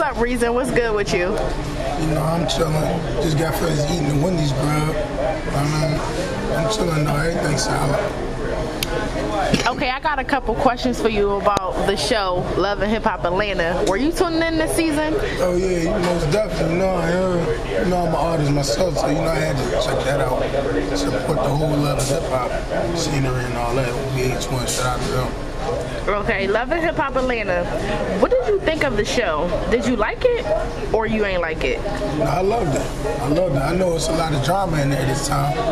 up, Reason? What's good with you? You know, I'm chilling. Just got finished eating the Wendy's grub. I'm chilling though. Everything's solid. Okay, I got a couple questions for you about the show Love and Hip Hop Atlanta. Were you tuning in this season? Oh yeah, you most definitely. You know, I am. You know, I'm an artist myself, so you know I had to check that out. Support the whole Love and Hip Hop scenery and all that. VH1, shout out to them. Okay, Love and Hip Hop Atlanta. What did you think of the show? Did you like it, or you ain't like it? No, I loved it. I know it's a lot of drama in there this time. You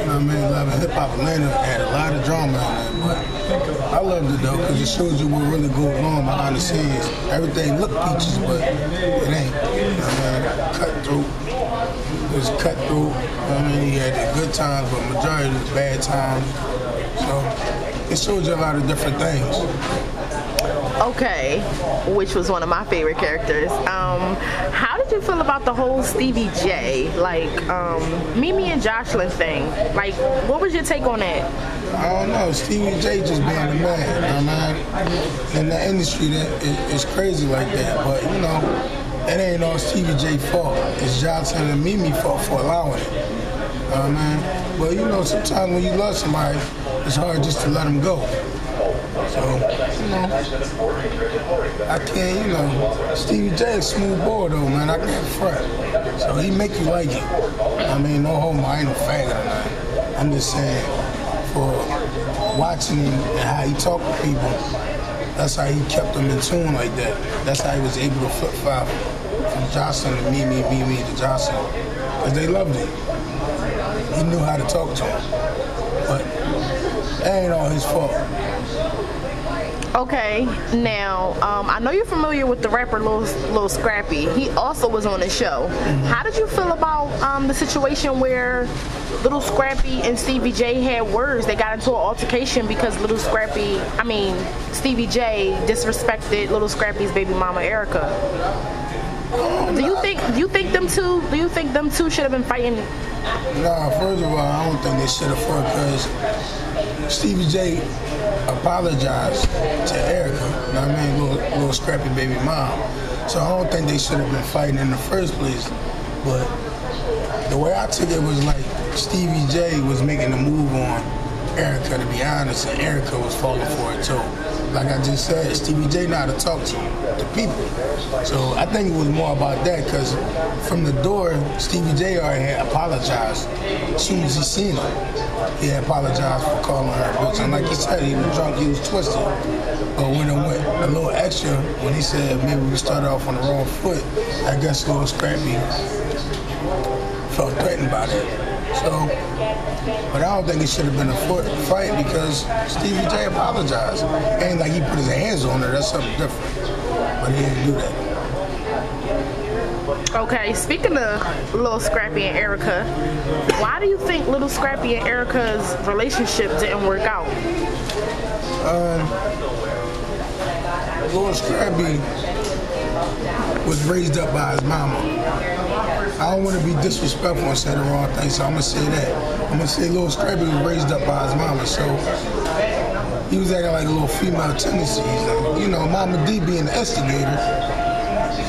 know what I mean? Love and Hip Hop Atlanta had a lot of drama in there, but I loved it though, because it shows you what really goes on behind the scenes. Everything look peaches, but it ain't. You know what I mean? Cutthroat. It was cutthroat. You know what I mean? He had the good times, but majority of the bad times. So it shows you a lot of different things. Okay, which was one of my favorite characters. How did you feel about the whole Stevie J, like Mimi and Jocelyn thing? Like, what was your take on that? I don't know. Stevie J just being a man. You know what I mean? In the industry, it's crazy like that. But you know, it ain't all Stevie J fault. It's Jocelyn and Mimi fault for allowing it. You know what I mean? But you know, sometimes when you love somebody, it's hard just to let them go. So, you know, I can't, you know, Stevie J is smooth boy though, man. I can't front. So he make you like it. I mean, no homo, I ain't no faggot or nothing. I'm just saying, for watching him and how he talk to people, that's how he kept them in tune like that. That's how he was able to flip-flop from Jocelyn to Mimi to Jocelyn. Because they loved it. He knew how to talk to him. But that ain't all his fault. Okay, now I know you're familiar with the rapper Lil Scrappy. He also was on the show. Mm-hmm. How did you feel about the situation where Lil Scrappy and Stevie J had words? They got into an altercation because Stevie J disrespected Lil Scrappy's baby mama Erica. Do you think them two should have been fighting? Nah, first of all, I don't think they should have fought because Stevie J apologized to Erica, you know what I mean, little Scrappy baby mom. So I don't think they should have been fighting in the first place. But the way I took it was like Stevie J was making a move on Erica, to be honest, and Erica was falling for it too. Like I just said, Stevie J know how to talk to people. So I think it was more about that, because from the door, Stevie J already had apologized as soon as he seen her. He had apologized for calling her a bitch. And like he said, he was drunk, he was twisted. But when it went a little extra, when he said maybe we started off on the wrong foot, I guess Lil Scrappy felt threatened by that. So, but I don't think it should have been a fight because Stevie J apologized. It ain't like he put his hands on her, that's something different. But he didn't do that. Okay, speaking of Lil Scrappy and Erica, why do you think Lil Scrappy and Erica's relationship didn't work out? Lil Scrappy was raised up by his mama. I don't want to be disrespectful and say the wrong thing, so I'm going to say that. I'm going to say Lil Scrappy was raised up by his mama, so he was acting like a little female tendencies. And, you know, Mama D being the instigator,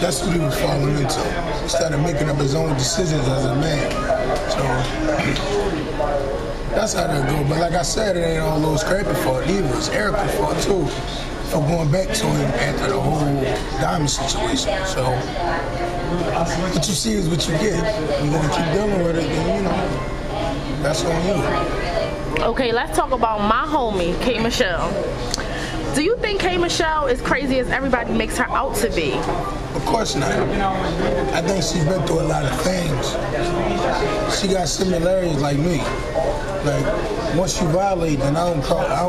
that's what he was falling into. Instead of making up his own decisions as a man. So that's how that go. But like I said, it ain't all Lil Scrappy's fault either. It's Erica's fault too, for going back to him after the whole Diamond situation. So what you see is what you get. You're gonna keep dealing with it, then you know, that's on you. Okay, let's talk about my homie, K. Michelle. Do you think K. Michelle is crazy as everybody makes her out to be? Of course not. I think she's been through a lot of things. She got similarities like me. Like, once you violate, then I don't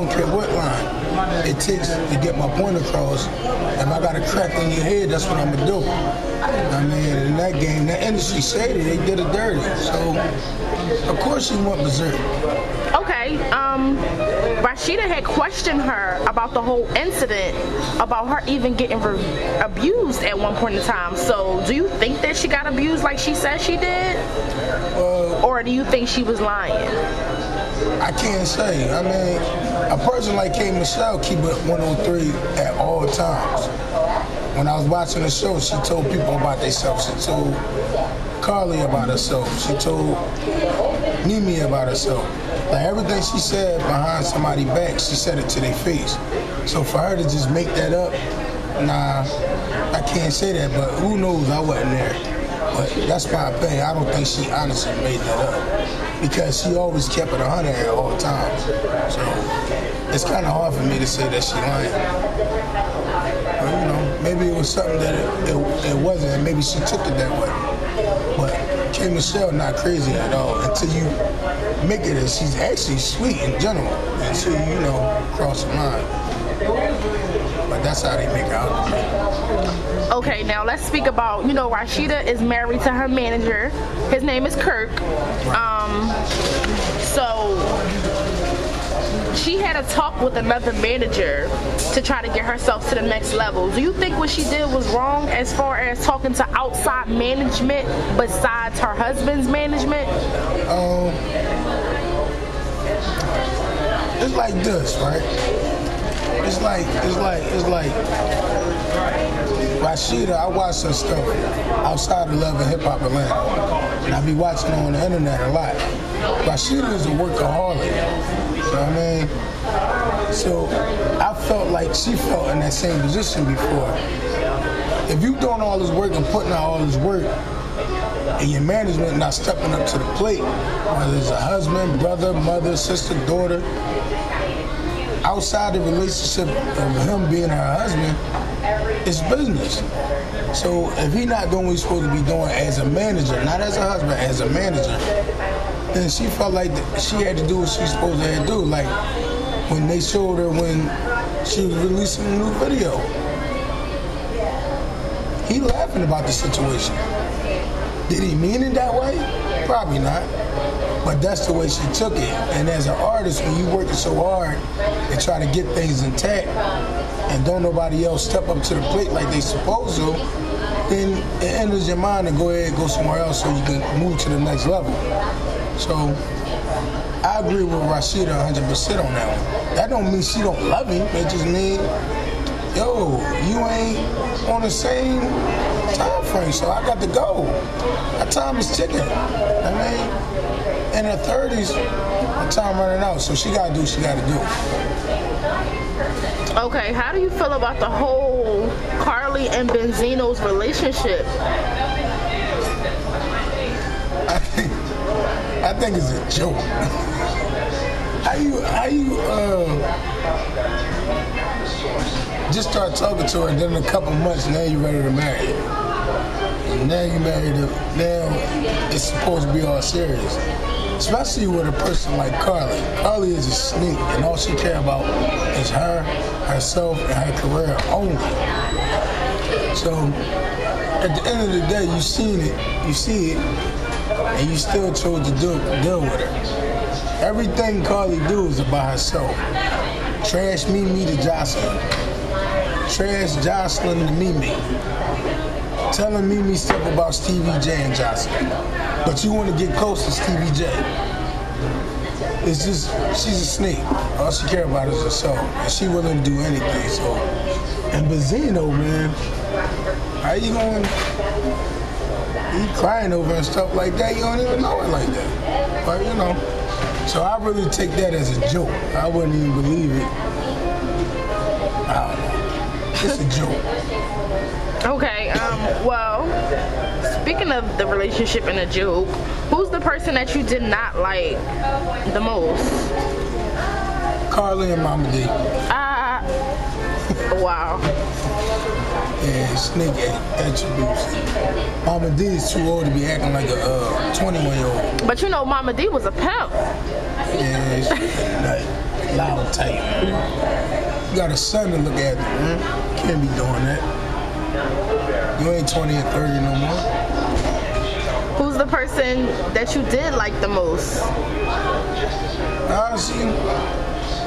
care what line it takes to get my point across. If I got a crack in your head, that's what I'm gonna do. I mean, in that game, that industry shady, they did it dirty. So, of course she went berserk. Okay, Rasheeda had questioned her about the whole incident, about her even getting abused at one point in time. So, do you think that she got abused like she said she did? Or do you think she was lying? I can't say. I mean, a person like K. Michelle keep it 103 at all times. when I was watching the show, she told people about themselves. She told Carly about herself. She told Mimi about herself. Like everything she said behind somebody's back, she said it to their face. So for her to just make that up, nah, I can't say that, but who knows, I wasn't there. But that's my opinion. I don't think she honestly made that up because she always kept it 100 at all times. So it's kind of hard for me to say that she lying. But, you know, maybe it was something that it wasn't, and maybe she took it that way. But K. Michelle not crazy at all until you make it as she's actually sweet in general until you know, cross the line. But that's how they make it out. Okay, now let's speak about, you know, Rasheeda is married to her manager. His name is Kirk. So she had a talk with another manager to try to get herself to the next level. Do you think what she did was wrong as far as talking to outside management besides her husband's management? It's like this, right? It's like Rasheeda, I watch her stuff outside of Love and Hip Hop Atlanta. And I be watching her on the internet a lot. Rasheeda is a workaholic. You know what I mean? So I felt like she felt in that same position before. If you doing all this work and putting out all this work, and your management not stepping up to the plate, whether it's a husband, brother, mother, sister, daughter, outside the relationship of him being her husband, it's business. So if he not doing what he's supposed to be doing as a manager, not as a husband, as a manager, then she felt like she had to do what she's supposed to do. Like when they showed her when she was releasing a new video. He laughing about the situation. Did he mean it that way? Probably not. But that's the way she took it. And as an artist, when you working so hard and try to get things intact and don't nobody else step up to the plate like they supposed to, then it enters your mind to go ahead and go somewhere else so you can move to the next level. So I agree with Rasheeda 100% on that one. That don't mean she don't love him. It just means, yo, you ain't on the same time frame, so I got to go. That time is ticking. I mean, in her 30s, her time running out, so she got to do what she got to do. Okay, how do you feel about the whole Carly and Benzino's relationship? I think it's a joke. How you just start talking to her, and then in a couple months, now you're ready to marry her. And now you married her. Now it's supposed to be all serious. Especially with a person like Carly. Carly is a sneak, and all she care about is her, herself, and her career only. So at the end of the day, you see it, and you still chose to deal with her. Everything Carly do is about herself. Trash Mimi to Jocelyn. Trash Jocelyn to Mimi. Telling Mimi stuff about Stevie J and Jocelyn. But you want to get close to Stevie J. It's just, she's a snake. All she care about is herself. And she willing to do anything, so. And Benzino, man, how you going, you crying over and stuff like that, you don't even know it like that. But you know, so I really take that as a joke. I wouldn't even believe it. I don't know. It's a joke. Okay, well, speaking of the relationship and a joke, who's the person that you did not like the most? Carly and Mama D. Wow. Yeah, snake attributes. Mama D is too old to be acting like a 21-year-old. But you know, Mama D was a pimp. Yeah, she's like loud type. You got a son to look at, man. Can't be doing that. You ain't 20 and 30 no more. Who's the person that you did like the most? Honestly,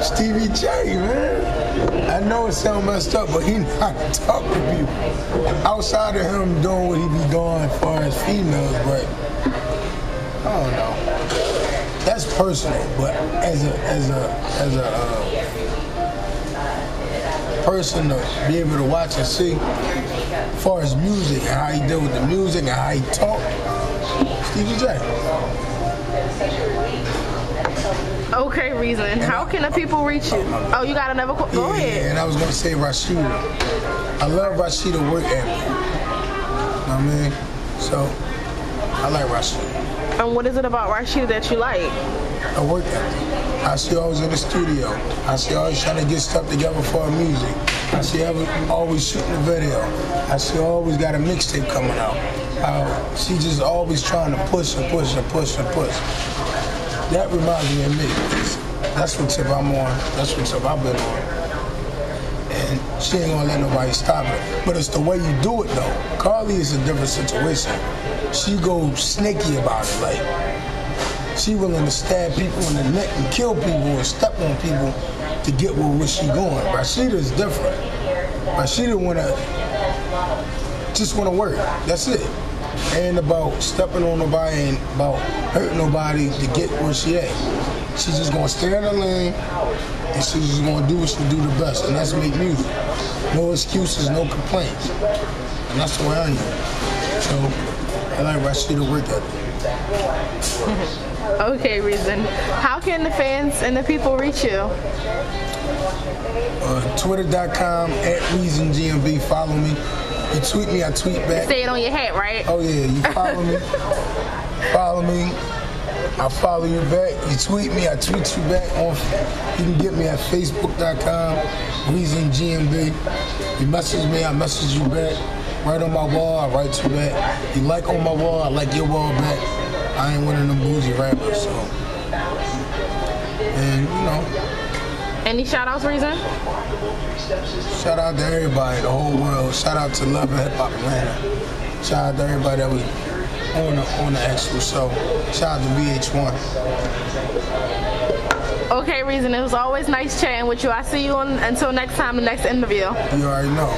Stevie J, man. I know it sounds messed up, but he not talk to people. Outside of him doing what he be doing as far as females, but I don't know. That's personal, but as a person to be able to watch and see. As far as music and how he deal with the music and how he talk, Stevie J. Okay, Reason. How can the people reach you? Oh, you got another go ahead. And I was gonna say Rasheeda. I love Rasheeda work ethic. You know what I mean? So I like Rasheeda. And what is it about Rasheeda that you like? Her work ethic. I see her always in the studio. I see her always trying to get stuff together for her music. I see her always shooting a video. I see her always got a mixtape coming out. She just always trying to push and push and push and push. That reminds me of me. That's what tip I'm on. That's what tip I've been on. And she ain't gonna let nobody stop it. But it's the way you do it though. Carly is a different situation. She goes snaky about it. Like, she willing to stab people in the neck and kill people and step on people to get where she going. Rasheeda is different. Rasheeda just wanna work. That's it. Ain't about stepping on nobody, ain't about hurting nobody to get where she at. She's just gonna stay in her lane and she's just gonna do what she do the best, and that's make music. No excuses, no complaints. And that's the way I am. So I like Rasheeda work ethic. Okay, Reason. How can the fans and the people reach you? Twitter.com/ReasonGMB. Follow me. You tweet me, I tweet back. Say it on your hat, right? Oh yeah, you follow me. Follow me. I follow you back. You tweet me, I tweet you back. You can get me at Facebook.com/ReasonGMB. You message me, I message you back. Write on my wall, I write you back. You like on my wall, I like your wall back. I ain't one of them bougie rappers, so. And you know. Any shout outs, Reason? Shout out to everybody, the whole world. Shout out to Love and Hip Hop Atlanta. Shout out to everybody that was on the actual show. Shout out to VH1. Okay, Reason. It was always nice chatting with you. I see you until next time, the next interview. You already know.